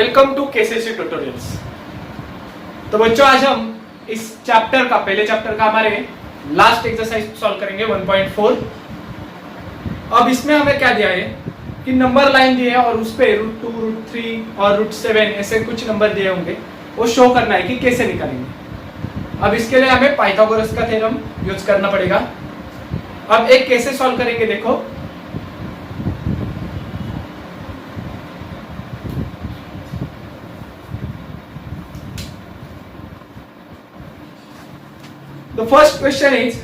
Welcome to KCC tutorials. तो बच्चों आज हम इस चैप्टर का पहले चैप्टर का हमारे लास्ट एक्सरसाइज सॉल्व करेंगे 1.4। अब इसमें हमें क्या दिया है कि नंबर लाइन दिए है और उस पे √2, √3 और √7 ऐसे कुछ नंबर दिए होंगे, वो शो करना है कि कैसे निकालेंगे। अब इसके लिए हमें पाइथागोरस का थ्योरम यूज करना पड़ेगा। अब एक कैसे सॉल्व करेंगे देखो। The first question is,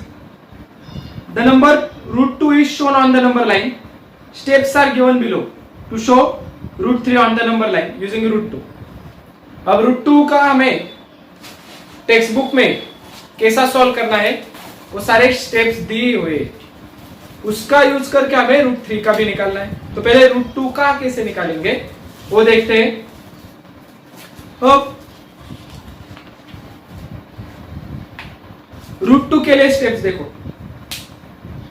the number √2 is shown on the number line. Steps are given below to show √3 on the number line using √2. अब √2 का हमें टेक्स्ट बुक में कैसा सॉल्व करना है वो सारे स्टेप्स दिए हुए, उसका यूज करके हमें √3 का भी निकालना है। तो पहले √2 का कैसे निकालेंगे वो देखते हैं। √2 के लिए स्टेप्स देखो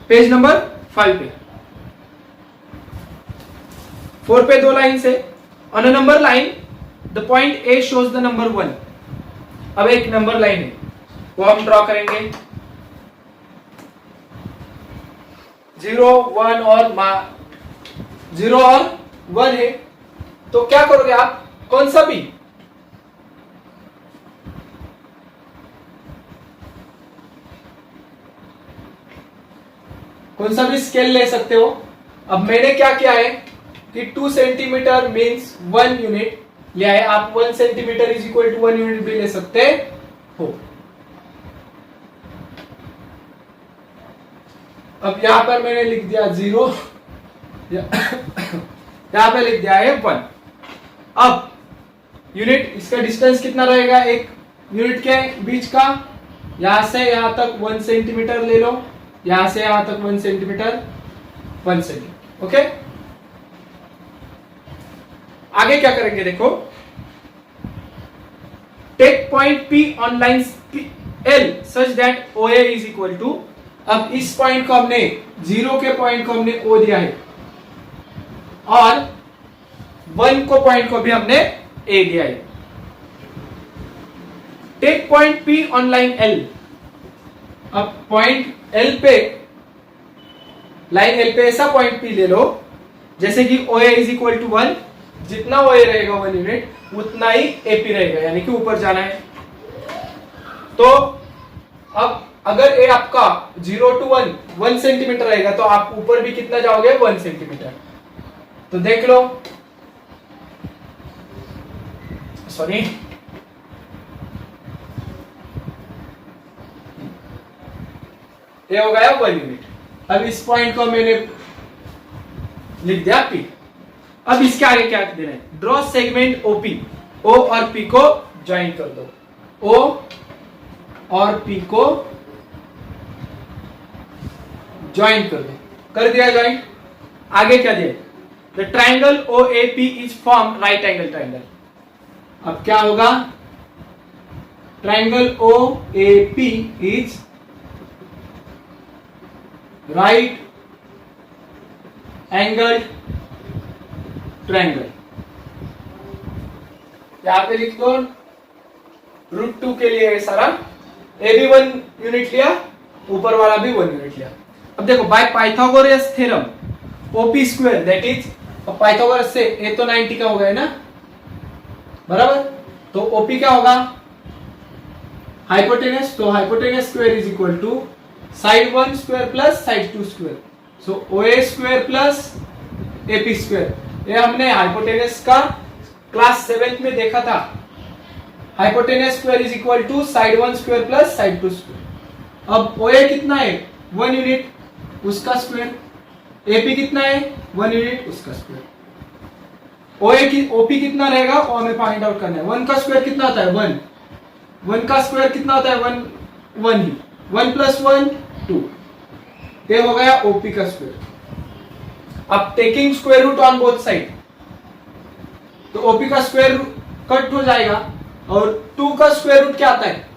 पेज नंबर 5 पे। 4 पे दो लाइन से on a number line the point A shows the number 1। अब एक नंबर लाइन है वो हम ड्रॉ करेंगे 0, 1 और 0 और 1 है। तो क्या करोगे आप, कौन सा भी स्केल ले सकते हो। अब मैंने क्या किया है कि 2 सेंटीमीटर मीन्स 1 यूनिट लिया है। आप 1 centimetre is equal to 1 unit भी ले सकते हो। अब यहां पर मैंने लिख दिया 0, यहां पे लिख दिया है 1। अब यूनिट, इसका डिस्टेंस कितना रहेगा एक यूनिट के बीच का, यहां से यहां तक 1 सेंटीमीटर ले लो, यहां से यहां तक 1 सेंटीमीटर, 1 सेंटीमीटर। ओके, आगे क्या करेंगे देखो। Take point P on line L such that OA is equal to. अब इस पॉइंट को हमने 0 के पॉइंट को हमने O दिया है और 1 को पॉइंट को भी हमने A दिया है। Take point P on line L। अब पॉइंट L पे, लाइन L पे ऐसा पॉइंट P ले लो जैसे कि OA इज इक्वल टू 1। जितना OA रहेगा 1 यूनिट उतना ही AP रहेगा, यानी कि ऊपर जाना है। तो अब अगर A आपका 0 to 1 सेंटीमीटर रहेगा तो आप ऊपर भी कितना जाओगे, 1 सेंटीमीटर। तो देख लो, सॉरी ये हो गया 1 यूनिट। अब इस पॉइंट को मैंने लिख दिया P। अब इसके आगे क्या देना है, ड्रॉ सेगमेंट OP। O और P को ज्वाइन कर दो, O और P को ज्वाइन कर दो। कर दिया ज्वाइन। आगे क्या दिया, the triangle OAP is form right angle triangle. अब क्या होगा, triangle OAP is right angle triangle. यहां पे लिख दो √2 के लिए सारा ए भी 1 यूनिट लिया, ऊपर वाला भी 1 यूनिट लिया। अब देखो bye Pythagoras theorem OP square that is, Pythagoras से ए तो 90 का हो गया ना बराबर। तो OP क्या होगा, हाइपोटेनस। तो hypotenuse square is equal to side 1 square plus side 2 square. So OA square plus AP square. ये हमने हाइपोटेनस का क्लास 7th में देखा था। Hypotenuse square is equal to side 1 square plus side 2 square. अब OA कितना है, 1 यूनिट, उसका स्क्वायर। AP कितना है, 1 यूनिट, उसका स्क्वायर। OP कितना रहेगा वो हमें फाइंड आउट करना है। 1 का स्क्वायर कितना होता है, 1। 1 का स्क्वायर कितना होता है, 1 ही। 1 प्लस 1 2। ये हो गया OP का स्क्वायर। अब taking square root on both side, तो OP का स्क्वायर कट हो जाएगा और 2 का स्क्वायर रूट क्या आता है,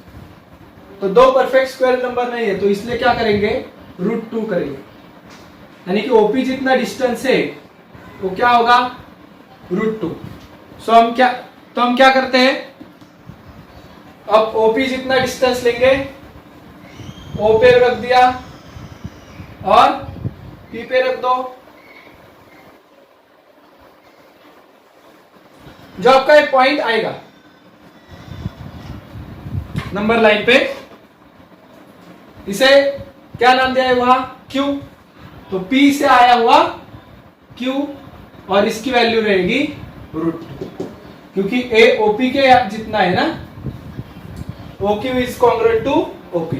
तो दो परफेक्ट स्क्वायर नंबर नहीं है, तो इसलिए क्या करेंगे, √2 करेंगे। यानी कि OP जितना डिस्टेंस है वो क्या होगा, √2। सो हम क्या तो हम क्या करते हैं, अब ओपी जितना डिस्टेंस लेंगे, ओ पे रख दिया और पी पे रख दो। जो आपका एक पॉइंट आएगा नंबर लाइन पे, इसे क्या नाम दिया है वहां, क्यू। तो P से आया हुआ Q और इसकी वैल्यू रहेगी √2, क्योंकि A OP के जितना है ना, OQ is congruent to OP।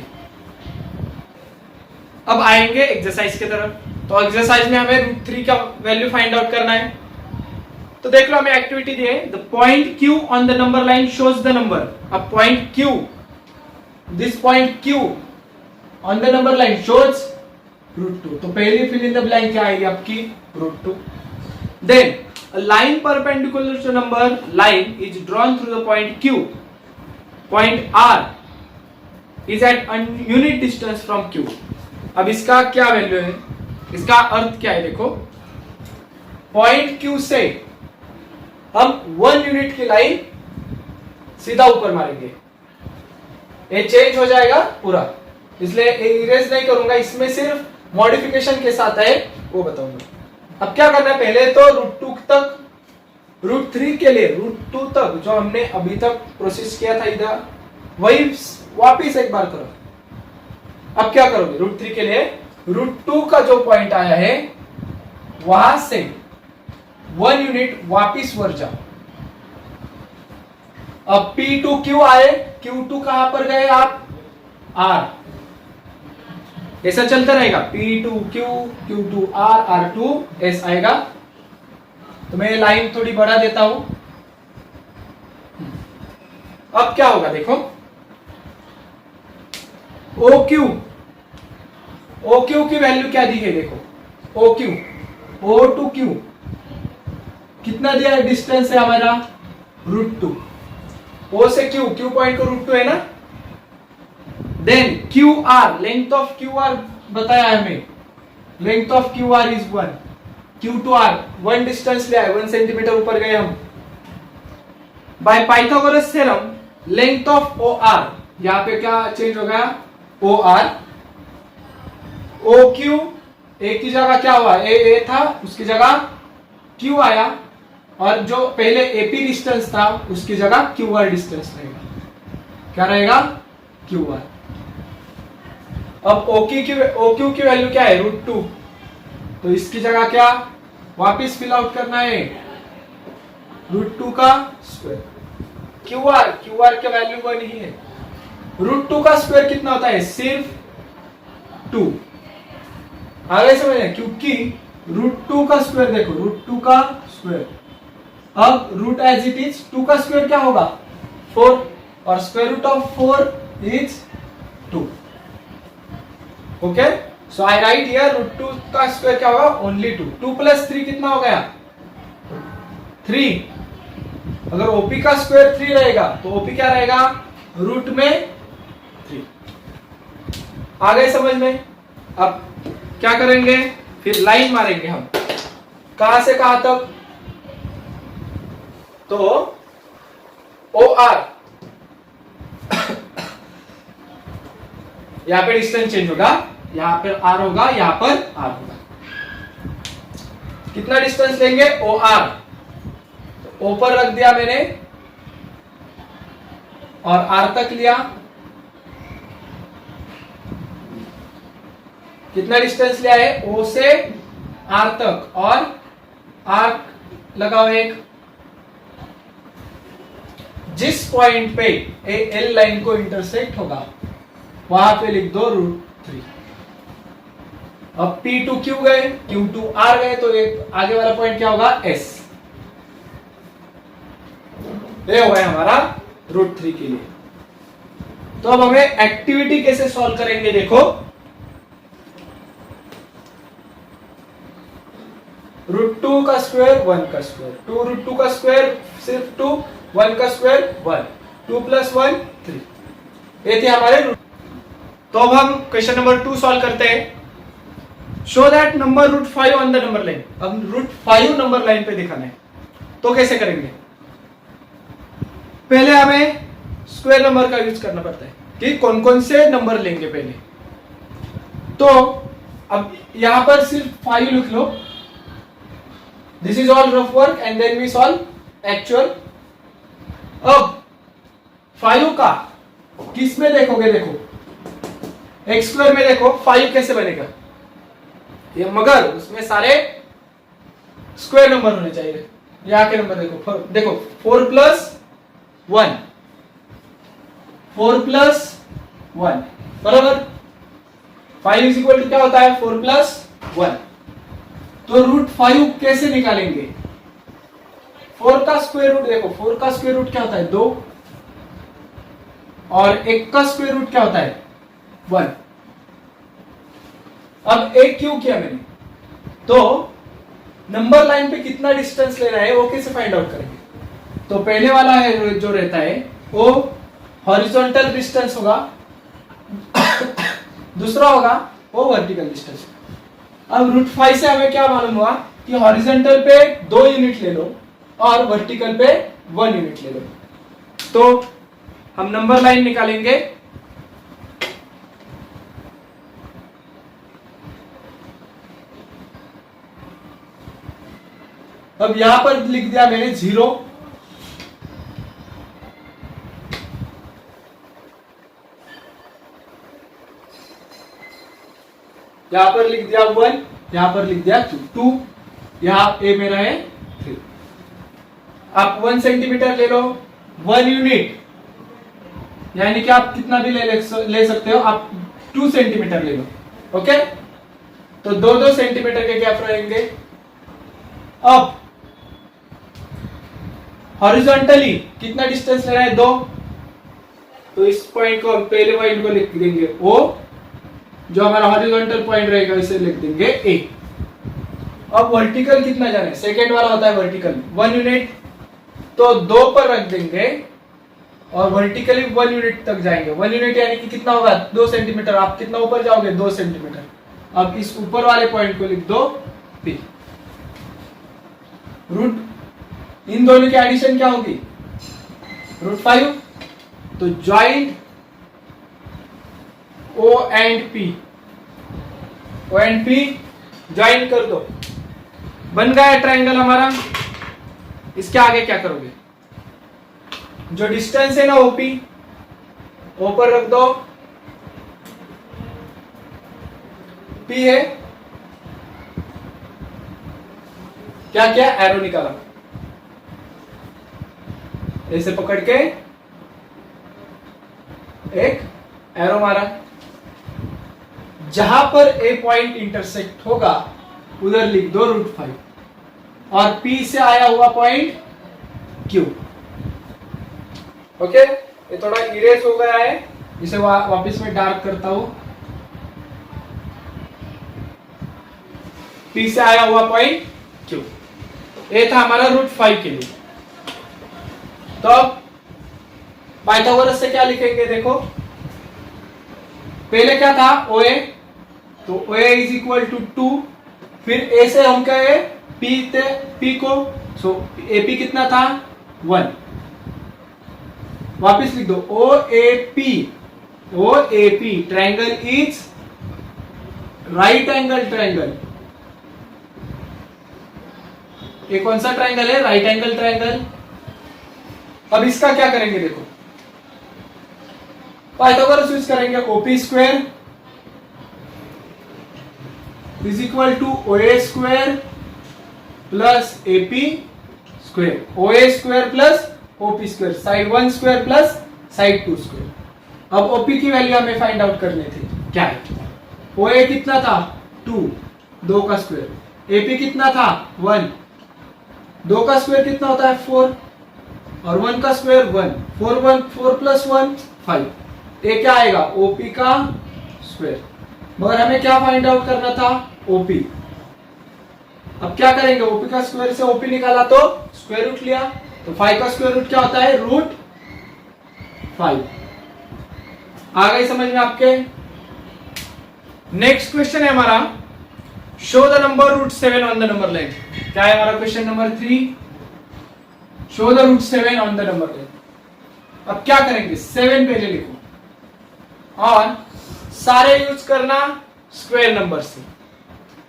अब आएंगे एक्सरसाइज की तरफ। तो एक्सरसाइज में हमें √3 का वैल्यू फाइंड आउट करना है। तो देख लो, हमें एक्टिविटी दी है, the point Q on the number line shows the number. अब point Q, this point Q on the number line shows √2। तो पहली फिल इन द ब्लैंक क्या आएगी आपकी, √2। Then a line perpendicular to number line is drawn through the point Q. Point R is at a unit distance from Q. अब इसका क्या value है, इसका अर्थ क्या है, देखो पॉइंट Q से हम 1 यूनिट की लाइन सीधा ऊपर मारेंगे, ये चेंज हो जाएगा पूरा, इसलिए इरेज नहीं करूंगा, इसमें सिर्फ मॉडिफिकेशन के साथ है वो बताऊंगा। अब क्या करना है, पहले तो √2 तक, √3 के लिए √2 तक जो हमने अभी तक प्रोसेस किया था इधर, वही वापिस एक बार करो। अब क्या करोगे, √3 के लिए √2 का जो पॉइंट आया है वहां से 1 यूनिट वापिस वर जाओ। अब P2Q आए, Q2 कहां पर गए आप, R, ऐसा चलता रहेगा, P2Q, Q2R, R2S आएगा। तो मैं लाइन थोड़ी बढ़ा देता हूं। अब क्या होगा देखो, OQ की वैल्यू क्या दी है देखो, OQ, O to Q कितना दिया है, डिस्टेंस है हमारा √2, O से Q पॉइंट को √2 है ना। Then QR, length of QR बताया हमें, length of QR is 1, Q to R 1 distance लिया है, 1 सेंटीमीटर ऊपर गए हम। By Pythagoras theorem length of OR, यहां पे क्या चेंज हो गया, OR, OQ एक की जगह क्या हुआ, A था उसकी जगह Q आया, और जो पहले AP डिस्टेंस था उसकी जगह QR डिस्टेंस रहेगा, क्या रहेगा, QR। अब OQ की वैल्यू क्या है, √2, तो इसकी जगह क्या वापिस फिल आउट करना है, √2 का स्क्वायर। QR की वैल्यू 1 ही है, √2 का स्क्वायर कितना होता है, सिर्फ 2। आगे समझे, क्योंकि √2 का स्क्वायर देखो, √2 का स्क्वायर, अब रूट एज इट इज, 2 का स्क्वायर क्या होगा, 4, और square root of 4 is 2। Okay, so I write here √2 का स्क्वायर क्या होगा, ओनली 2। 2 + 3 कितना हो गया, 3। अगर OP का स्क्वायर 3 रहेगा तो OP क्या रहेगा, रूट में 3। आ गए समझ में। अब क्या करेंगे, फिर लाइन मारेंगे हम, कहां से कहां तक, तो OR यहां पे डिस्टेंस चेंज होगा, यहां पर R होगा, यहां पर R होगा। कितना डिस्टेंस लेंगे, OR, तो O पर रख दिया मैंने और R तक लिया। कितना डिस्टेंस लिया है, O से R तक, और R लगाओ एक, जिस पॉइंट पे L लाइन को इंटरसेक्ट होगा वहां पे लिख दो √3। अब P2Q गए, Q2R गए, तो एक आगे वाला पॉइंट क्या होगा, S। ये हो गया हमारा √3 के लिए। तो अब हमें एक्टिविटी कैसे सॉल्व करेंगे, देखो √2 का स्क्वायर 1 का स्क्वायर, 2 √2 का स्क्वायर सिर्फ 2, 1 का स्क्वायर 1, 2 + 1 3, ये थे हमारे। तो अब हम क्वेश्चन नंबर 2 सॉल्व करते हैं। Show that number √5 on the number line. अब √5 नंबर लाइन पे दिखाना है, तो कैसे करेंगे, पहले हमें स्क्वायर नंबर का यूज करना पड़ता है कि कौन कौन से नंबर लेंगे पहले। तो अब यहां पर सिर्फ 5 लिख लो, this is all rough work and then we solve actual. अब 5 का किस में देखोगे, देखो एक्स स्क्वायर में देखो 5 कैसे बनेगा, ये मगर उसमें सारे स्क्वायर नंबर होने चाहिए। यहाँ के नंबर देखो, देखो 4 प्लस 1, 4 प्लस 1 बराबर 5 इज इक्वल टू क्या होता है 4 प्लस 1। तो रूट 5 कैसे निकालेंगे, 4 का स्क्वायर रूट देखो, 4 का स्क्वायर रूट क्या होता है 2 और 1 का स्क्वायर रूट क्या होता है 1। अब एक क्यों किया मैंने, तो नंबर लाइन पे कितना डिस्टेंस लेना है वो कैसे फाइंड आउट करेंगे। तो पहले वाला है जो रहता है वो हॉरिजॉन्टल डिस्टेंस होगा, दूसरा होगा वो वर्टिकल डिस्टेंस। अब रूट 5 से हमें क्या मालूम हुआ कि हॉरिजॉन्टल पे 2 यूनिट ले लो और वर्टिकल पे 1 यूनिट ले लो। तो हम नंबर लाइन निकालेंगे, अब यहां पर लिख दिया मैंने 0, यहां पर लिख दिया 1, यहां पर लिख दिया 2, यहां ए मेरा है 3। आप 1 सेंटीमीटर ले लो, 1 यूनिट यानी कि आप कितना भी ले सकते हो, आप 2 सेंटीमीटर ले लो, ओके। तो 2-2 सेंटीमीटर के गैप रहेंगे। अब हॉरिजॉन्टली कितना डिस्टेंस लेना है 2, तो इस पॉइंट को हम पहले पॉइंट को लिख देंगे O, जो हमारा हॉरिजॉन्टल पॉइंट रहेगा इसे लिख देंगे A। अब वर्टिकल कितना जाना है, सेकेंड वाला होता है वर्टिकल 1 यूनिट, तो 2 पर रख देंगे और वर्टिकली 1 यूनिट तक जाएंगे। 1 यूनिट यानी कि कितना होगा 2 सेंटीमीटर, आप कितना ऊपर जाओगे 2 सेंटीमीटर। अब इस ऊपर वाले पॉइंट को लिख दो P। रूट इन दोनों की एडिशन क्या होगी रूट 5, तो joint O and P, O and P join कर दो, बन गया ट्रायंगल हमारा। इसके आगे क्या करोगे, जो डिस्टेंस है ना OP, O पर रख दो, P है, क्या क्या एरो निकाला, ऐसे पकड़ के एक एरो मारा, जहां पर ए पॉइंट इंटरसेक्ट होगा उधर लिख दो रूट 5 और P से आया हुआ पॉइंट Q। ओके, ये थोड़ा इरेज हो गया है, इसे वापस में डार्क करता हूं। P से आया हुआ पॉइंट Q, ये था हमारा रूट 5 के लिए। तो अब पाइथागोरस से क्या लिखेंगे, देखो पहले क्या था OA, तो OA इज इक्वल टू 2, फिर A से हम कहे P को, सो AP कितना था 1, वापिस लिख दो OAP triangle is right angle triangle. ये कौन सा ट्रायंगल है, राइट एंगल ट्रायंगल। अब इसका क्या करेंगे, देखो पाइथागोरस यूज करेंगे, OP square is equal to OA square plus AP square, OA square plus OP square, side 1 square plus side 2 square. अब OP की वैल्यू हमें फाइंड आउट करनी थी, क्या है, OA कितना था 2, 2 का स्क्वायर, AP कितना था 1, 2 का स्क्वायर कितना होता है 4 और 1 का स्क्वायर 1, 4 प्लस 1 5, ये क्या आएगा OP का स्क्वायर। मगर हमें क्या फाइंड आउट करना था OP। अब क्या करेंगे, OP का स्क्वायर से OP निकाला तो स्क्वायर रूट लिया, तो 5 का स्क्वायर रूट क्या होता है रूट 5। आ गई समझ में आपके। नेक्स्ट क्वेश्चन है हमारा, show the number root 7 on the number line. क्या है हमारा question number 3, show the root 7 on the number line. अब क्या करेंगे, 7 पहले लिखो और सारे यूज करना स्क्वायर नंबर से।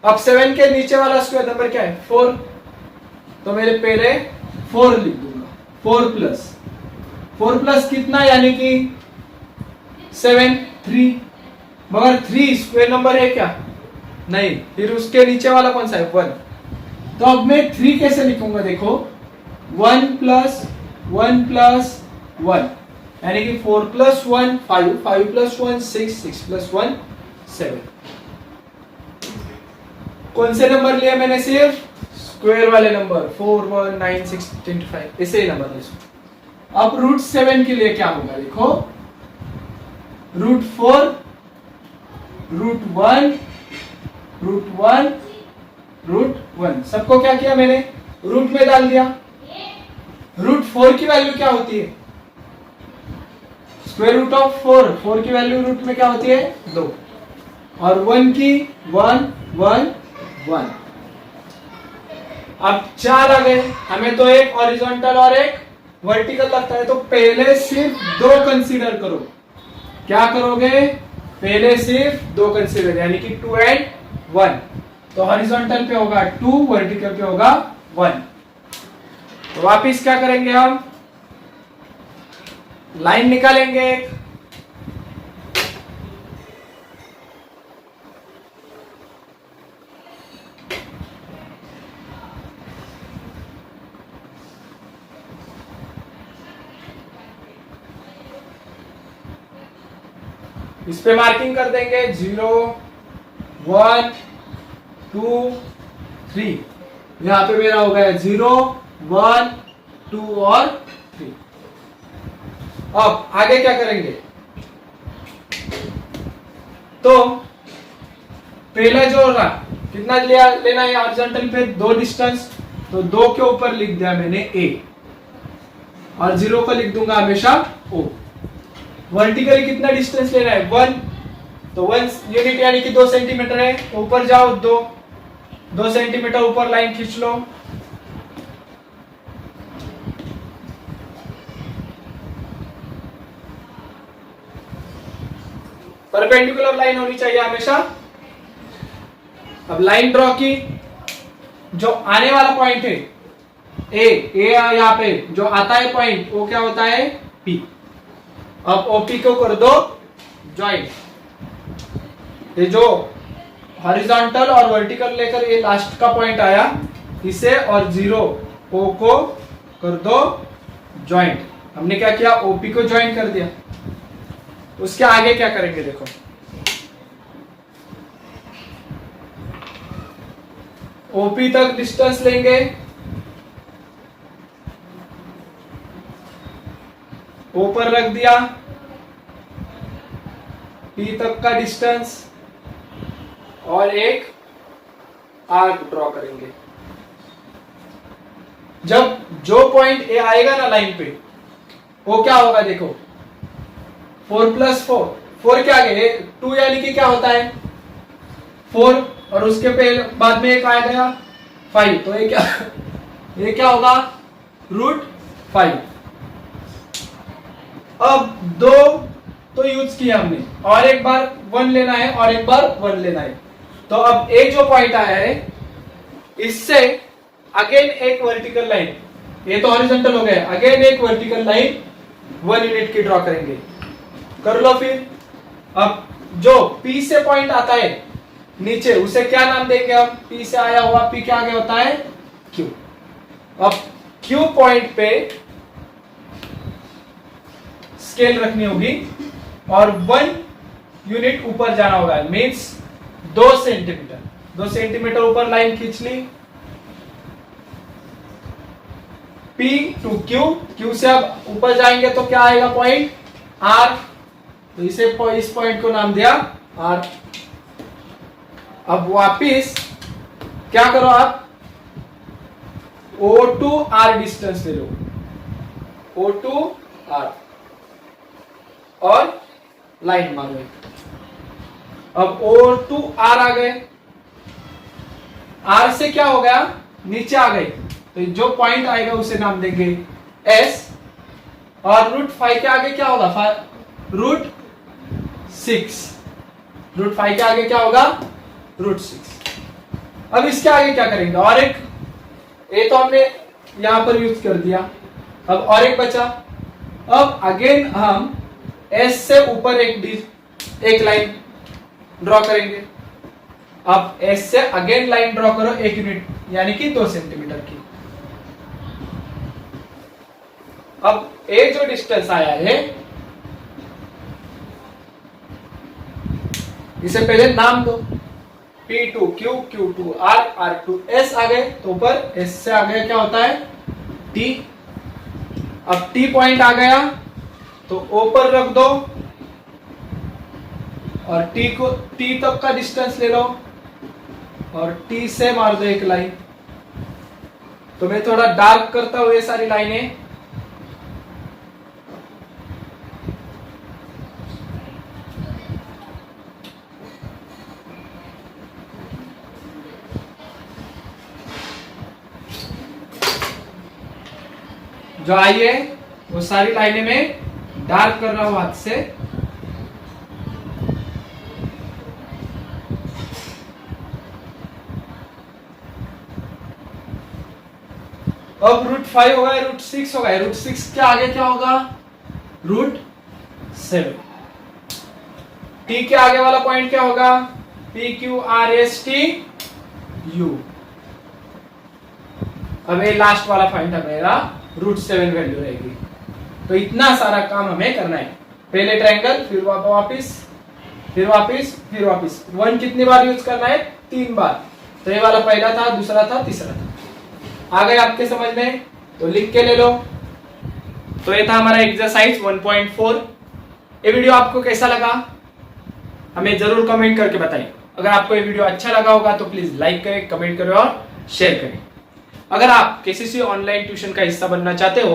अब 7 के नीचे वाला स्क्वायर नंबर क्या है, 4, तो मेरे पहले 4 लिख दूंगा। 4 प्लस कितना, यानी कि 7, 3, मगर 3 स्क्वायर नंबर है क्या, नहीं। फिर उसके नीचे वाला कौन सा है, 1। तो अब मैं 3 कैसे लिखूंगा, देखो 1 प्लस 1 प्लस 1, यानी कि 4 प्लस 1 5, 5 प्लस 1 6, 6 प्लस 1 7। कौन से नंबर लिया मैंने, सिर्फ स्क्वायर वाले नंबर, 4 1 9 6 25, ऐसे ही नंबर लिया। अब रूट 7 के लिए क्या होगा, देखो रूट 4, रूट 1, रूट 1, रूट 1, सबको क्या किया मैंने, रूट में डाल दिया। रूट 4 की वैल्यू क्या होती है, स्क्वायर रूट ऑफ 4, 4 की वैल्यू रूट में क्या होती है, 2, और 1 की 1 1 1। अब 4 आ गए, हमें तो एक हॉरिजॉन्टल और एक वर्टिकल लगता है, तो पहले सिर्फ 2 कंसीडर करो। क्या करोगे, पहले सिर्फ 2 कंसीडर, यानी कि 2 एंड 1। तो हॉरिजॉन्टल पे होगा 2, वर्टिकल पे होगा 1। तो वापिस क्या करेंगे, हम लाइन निकालेंगे। इस पे मार्किंग कर देंगे 0 1 2 3। यहां पे मेरा हो गया 0 1 2 और 3। अब आगे क्या करेंगे, तो पहला जो होगा कितना लिया लेना है, हॉरिजॉन्टल पे 2 डिस्टेंस, तो 2 के ऊपर लिख दिया मैंने a, और 0 को लिख दूंगा हमेशा o। वर्टिकली कितना डिस्टेंस लेना है, 1, तो 1 यूनिट यानी कि 2 सेंटीमीटर है, तो ऊपर जाओ 2 सेंटीमीटर ऊपर लाइन खींच लो। परपेंडिकुलर लाइन होनी चाहिए हमेशा। अब लाइन ड्रॉ की, जो आने वाला पॉइंट है ए यहाँ पे जो आता है पॉइंट, वो क्या होता है, P। अब OP को कर दो ज्वाइंट। ये जो हॉरिजॉन्टल और वर्टिकल लेकर ये लास्ट का पॉइंट आया, इसे और 0 O को कर दो ज्वाइंट। हमने क्या किया, OP को ज्वाइन कर दिया। उसके आगे क्या करेंगे, देखो OP तक डिस्टेंस लेंगे, O पर रख दिया, P तक का डिस्टेंस, और एक आर्क ड्रॉ करेंगे। जब जो पॉइंट A आएगा ना लाइन पे, वो क्या होगा, देखो 4 प्लस 4, 4 के आगे 2, यानी कि क्या होता है 4, और उसके पहले बाद में एक आ गया 5, तो ये क्या होगा, रूट 5। अब 2 तो यूज किया हमने, और एक बार 1 लेना है और एक बार 1 लेना है। तो अब एक जो पॉइंट आया है, इससे अगेन एक वर्टिकल लाइन, ये तो हॉरिजॉन्टल हो गया, अगेन एक वर्टिकल लाइन 1 यूनिट की ड्रॉ करेंगे। कर लो फिर। अब जो P से पॉइंट आता है नीचे, उसे क्या नाम देंगे हम, P से आया हुआ P क्या आगे होता है, Q। अब Q पॉइंट पे स्केल रखनी होगी और 1 यूनिट ऊपर जाना होगा, मीन्स 2 सेंटीमीटर ऊपर लाइन खींच ली। P टू Q से अब ऊपर जाएंगे तो क्या आएगा पॉइंट, R, तो इस पॉइंट को नाम दिया R। अब वापिस क्या करो, आप O टू R डिस्टेंस ले लो, O टू R, और लाइन मारो। अब O टू R आ गए, R से क्या हो गया, नीचे आ गए, तो जो पॉइंट आएगा उसे नाम देंगे S, और रूट 5 के आगे क्या होगा? रूट 6। रूट 5 के आगे क्या होगा? रूट 6। अब इसके आगे क्या करेंगे? और एक, ये तो हमने यहां पर यूज कर दिया। अब और एक बचा। अब अगेन हम एस से ऊपर एक लाइन ड्रॉ करेंगे। अब एस से अगेन लाइन ड्रॉ करो 1 यूनिट यानी कि 2 सेंटीमीटर की। अब ये जो डिस्टेंस आया है इसे पहले नाम दो, P2 Q, Q2 R, R2 S आ गए तो ऊपर S से आगे क्या होता है? T। अब T पॉइंट आ गया तो ऊपर रख दो और T तक का डिस्टेंस ले लो और T से मार दो एक लाइन। तो मैं थोड़ा डार्क करता हूं ये सारी लाइनें। जो आई है वो सारी लाइनें में डार्क कर रहा हूं हाथ से। अब रूट 5 हो गया, रूट 6 हो गया। रूट 6 के आगे क्या होगा? रूट 7। टी के आगे वाला पॉइंट क्या होगा? P Q R S T U. अब ये लास्ट वाला पॉइंट है मेरा रूट 7 वैल्यू रहेगी। तो इतना सारा काम हमें करना है। पहले ट्रायंगल, फिर वापिस, फिर वापिस, फिर वापिस। 1 कितनी बार यूज करना है? 3 बार। तो ये वाला पहला था, दूसरा था, तीसरा था। आ गए आपके समझ में? तो लिख के ले लो। तो ये था हमारा एक्सरसाइज 1.4। ये वीडियो आपको कैसा लगा हमें जरूर कमेंट करके बताइए। अगर आपको ये वीडियो अच्छा लगा होगा तो प्लीज लाइक करें, कमेंट करें और शेयर करें। अगर आप किसी ऑनलाइन ट्यूशन का हिस्सा बनना चाहते हो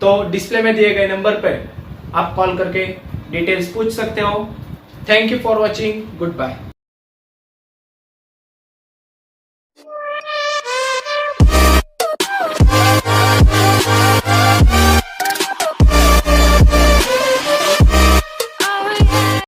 तो डिस्प्ले में दिए गए नंबर पर आप कॉल करके डिटेल्स पूछ सकते हो। Thank you for watching. Good bye.